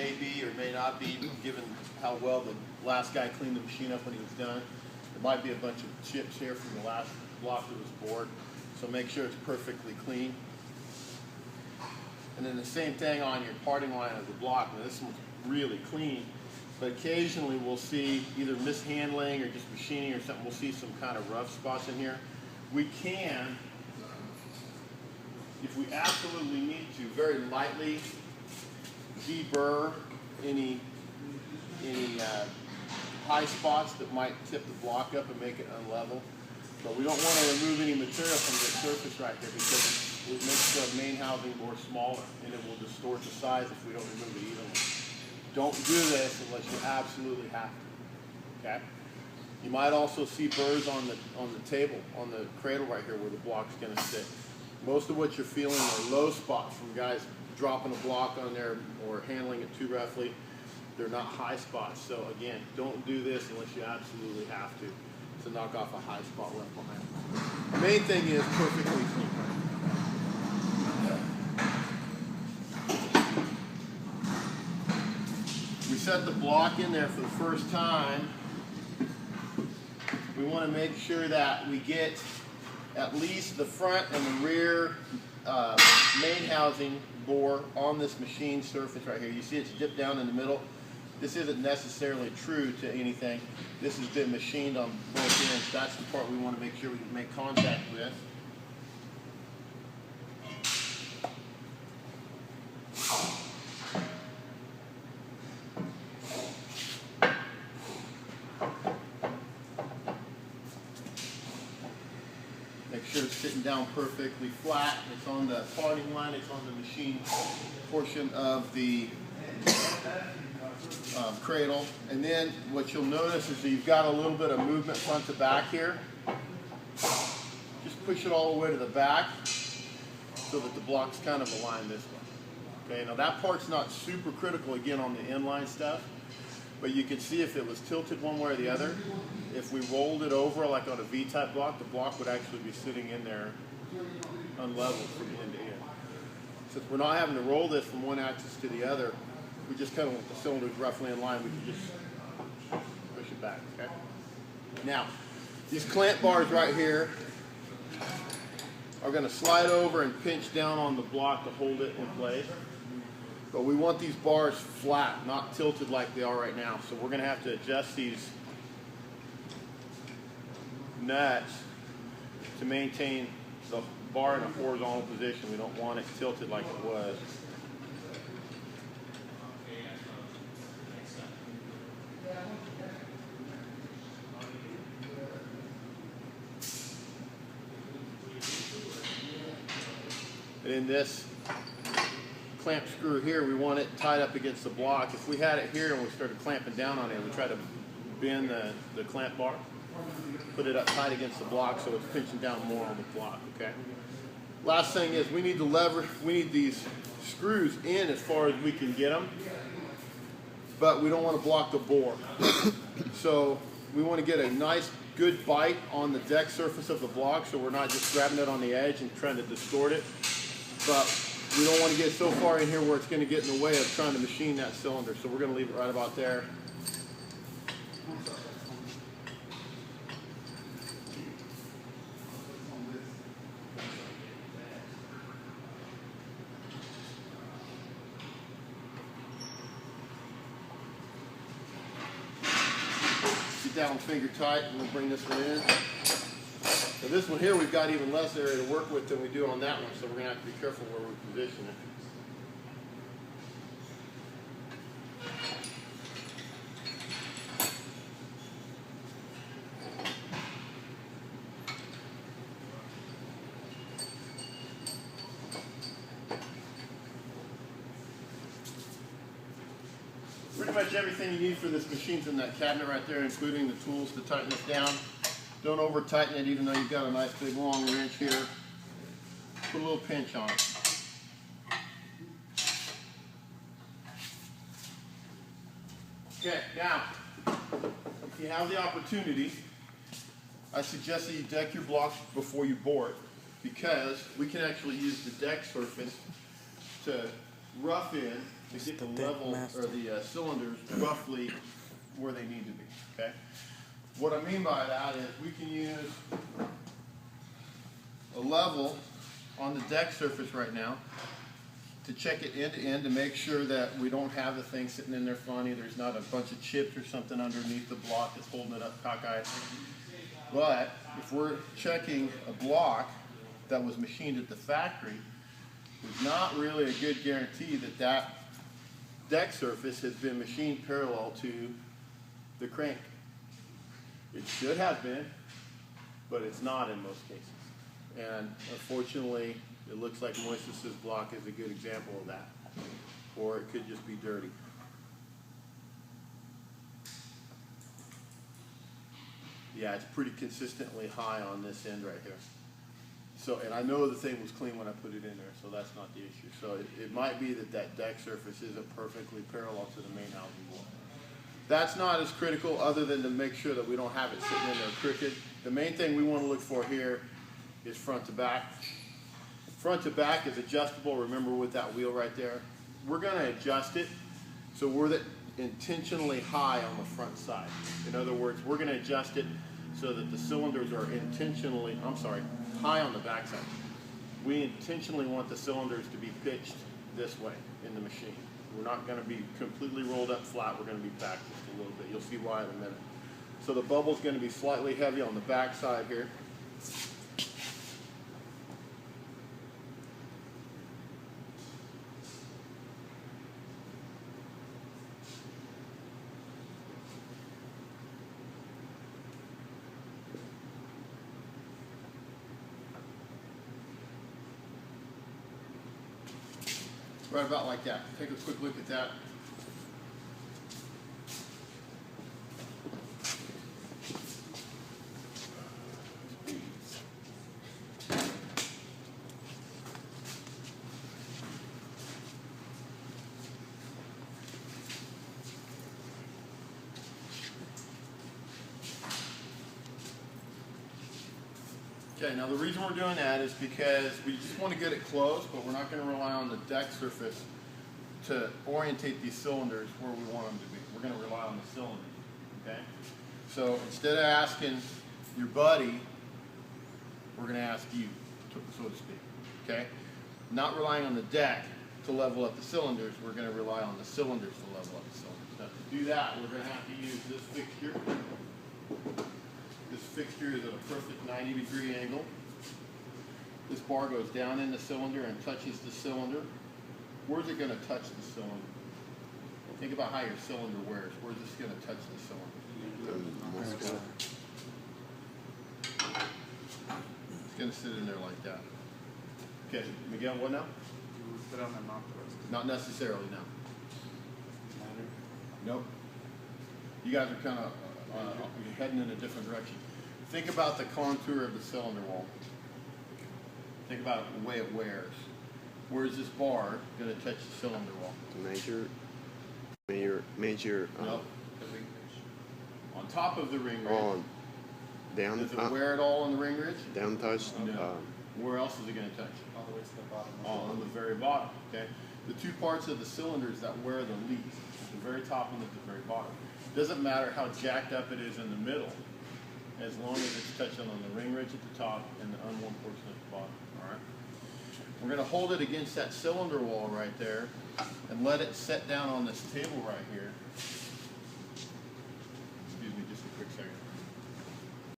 may be or may not be, given how well the last guy cleaned the machine up when he was done. There might be a bunch of chips here from the last block that was bored, so make sure it's perfectly clean. And then the same thing on your parting line of the block. Now this one's really clean, but occasionally we'll see either mishandling or just machining or something. We'll see some kind of rough spots in here. We can, if we absolutely need to, very lightly deburr any high spots that might tip the block up and make it unlevel. But we don't want to remove any material from the surface right there because it makes the main housing more smaller and it will distort the size if we don't remove it evenly. Don't do this unless you absolutely have to. Okay? You might also see burrs on the table, on the cradle right here where the block's going to sit. Most of what you're feeling are low spots from guys dropping a block on there or handling it too roughly. They're not high spots. So again, don't do this unless you absolutely have to knock off a high spot left behind. The main thing is perfectly clean. We set the block in there for the first time. We want to make sure that we get at least the front and the rear main housing bore on this machine surface right here. You see it's dipped down in the middle. This isn't necessarily true to anything. This has been machined on both ends. That's the part we want to make sure we can make contact with. Make sure it's sitting down perfectly flat. It's on the parting line. It's on the machine portion of the cradle. And then what you'll notice is that you've got a little bit of movement front to back here. Just push it all the way to the back so that the block's kind of aligned this way. Okay, now that part's not super critical again on the inline stuff, but you can see if it was tilted one way or the other, if we rolled it over like on a V-type block, the block would actually be sitting in there unleveled from end to end. Since we're not having to roll this from one axis to the other, we just kind of want the cylinders roughly in line. We can just push it back, okay? Now, these clamp bars right here are going to slide over and pinch down on the block to hold it in place. But we want these bars flat, not tilted like they are right now. So we're going to have to adjust these nuts to maintain the bar in a horizontal position. We don't want it tilted like it was. And in this clamp screw here, we want it tied up against the block. If we had it here and we started clamping down on it, we try to bend the clamp bar, put it up tight against the block so it's pinching down more on the block, okay? Last thing is we need these screws in as far as we can get them, but we don't want to block the bore. So we want to get a nice good bite on the deck surface of the block so we're not just grabbing it on the edge and trying to distort it. But we don't want to get so far in here where it's going to get in the way of trying to machine that cylinder. So we're going to leave it right about there. Sit down finger tight and we'll bring this one in. So this one here, we've got even less area to work with than we do on that one, so we're going to have to be careful where we position it. Pretty much everything you need for this machine's in that cabinet right there, including the tools to tighten this down. Don't over tighten it even though you've got a nice big long wrench here. Put a little pinch on it. Okay, now, if you have the opportunity, I suggest that you deck your blocks before you bore it, because we can actually use the deck surface to rough in to get the level or the cylinders roughly where they need to be. Okay. What I mean by that is we can use a level on the deck surface right now to check it end to end to make sure that we don't have the thing sitting in there funny. There's not a bunch of chips or something underneath the block that's holding it up cockeyed. But if we're checking a block that was machined at the factory, there's not really a good guarantee that that deck surface has been machined parallel to the crank. It should have been, but it's not in most cases. And unfortunately, it looks like Moises's block is a good example of that. Or it could just be dirty. Yeah, it's pretty consistently high on this end right here. So, and I know the thing was clean when I put it in there, so that's not the issue. So it might be that that deck surface isn't perfectly parallel to the main housing wall. That's not as critical other than to make sure that we don't have it sitting in there crooked. The main thing we want to look for here is front to back. Front to back is adjustable, remember, with that wheel right there. We're going to adjust it so we're intentionally high on the front side. In other words, we're going to adjust it so that the cylinders are high on the back side. We intentionally want the cylinders to be pitched this way in the machine. We're not going to be completely rolled up flat, we're going to be back just a little bit. You'll see why in a minute. So the bubble's going to be slightly heavy on the back side here. Right about like that. Take a quick look at that. Okay, now the reason we're doing that is because we just want to get it close, but we're not going to rely on the deck surface to orientate these cylinders where we want them to be. We're going to rely on the cylinders, okay? So instead of asking your buddy, we're going to ask you, so to speak, okay? Not relying on the deck to level up the cylinders, we're going to rely on the cylinders to level up the cylinders. Now to do that, we're going to have to use this fixture. This fixture is at a perfect 90-degree angle. This bar goes down in the cylinder and touches the cylinder. Where's it going to touch the cylinder? Think about how your cylinder wears. Where's this going to touch the cylinder? It's going to sit in there like that. Okay, Miguel, what now? Not necessarily, no. Nope. You guys are kind of you're heading in a different direction. Think about the contour of the cylinder wall. Think about the way it wears. Where's this bar going to touch the cylinder wall? Major. Nope. On top of the ring ridge. On down. Does it wear it all on the ring ridge? Down touch. No. Where else is it going to touch? All the way to the bottom. All on the very bottom. Okay. The two parts of the cylinders that wear the least, the very top and the very bottom. Doesn't matter how jacked up it is in the middle, as long as it's touching on the ring ridge at the top and the unworn portion at the bottom. All right. We're going to hold it against that cylinder wall right there and let it set down on this table right here.